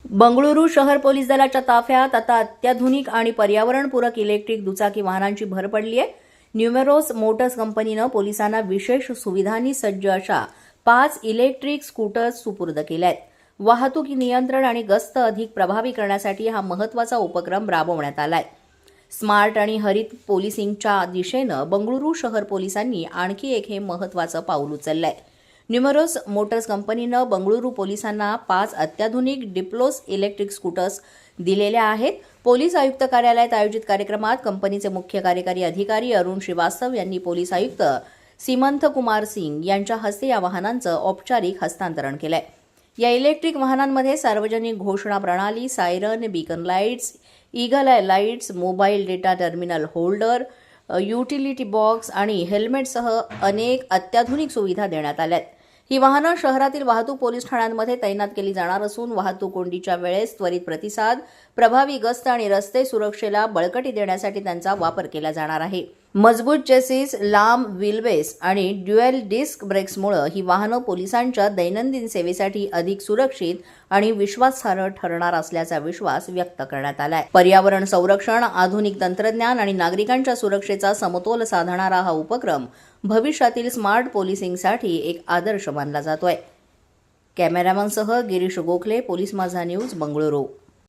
बंगळुरू शहर पोलीस दलाच्या ताफ्यात आता अत्याधुनिक आणि पर्यावरणपूरक इलेक्ट्रिक दुचाकी वाहनांची भर पडली आहे. न्यूमेरोस मोटर्स कंपनीनं पोलिसांना विशेष सुविधांनी सज्ज अशा 5 इलेक्ट्रिक स्कूटर्स सुपूर्द केल्या आहेत. वाहतूक नियंत्रण आणि गस्त अधिक प्रभावी करण्यासाठी हा महत्त्वाचा उपक्रम राबवण्यात आलाय. स्मार्ट आणि हरित पोलिसिंगच्या दिशेनं बंगळुरू शहर पोलिसांनी आणखी एक हे महत्त्वाचं पाऊल उचललंय. न्यूमेरोस मोटर्स कंपनीनं बंगळुरू पोलिसांना 5 अत्याधुनिक डिप्लोस इलेक्ट्रिक स्कूटर्स दिलेल्या आहेत. पोलीस आयुक्त कार्यालयात आयोजित कार्यक्रमात कंपनीचे मुख्य कार्यकारी अधिकारी अरुण श्रीवास्तव यांनी पोलीस आयुक्त सीमंत कुमार सिंग यांच्या हस्ते या वाहनांचं औपचारिक हस्तांतरण केलंय. या इलेक्ट्रिक वाहनांमध्ये सार्वजनिक घोषणा प्रणाली, siren, beacon lights, eagle lights, mobile data terminal holder, utility box आणि हेल्मेटसह अनेक अत्याधुनिक सुविधा देण्यात आल्या आहेत. ही वाहनं शहरातील वाहतूक पोलीस ठाण्यांमध्ये तैनात केली जाणार असून वाहतूक कोंडीच्या वेळेस त्वरित प्रतिसाद, प्रभावी गस्त आणि रस्ते सुरक्षेला बळकटी देण्यासाठी त्यांचा वापर केला जाणार आहे. मजबूत चेसिस, लांब व्हीलबेस आणि ड्युएल डिस्क ब्रेक्समुळे ही वाहनं पोलिसांच्या दैनंदिन सेवेसाठी अधिक सुरक्षित आणि विश्वासार्ह ठरणार असल्याचा विश्वास व्यक्त करण्यात आलाय. पर्यावरण संरक्षण, आधुनिक तंत्रज्ञान आणि नागरिकांच्या सुरक्षेचा समतोल साधणारा हा उपक्रम भविष्यातील स्मार्ट पोलिसिंगसाठी एक आदर्श मानला जातोय. कॅमेरामनसह गिरीश गोखले, पोलीस माझा न्यूज, बंगळुरू.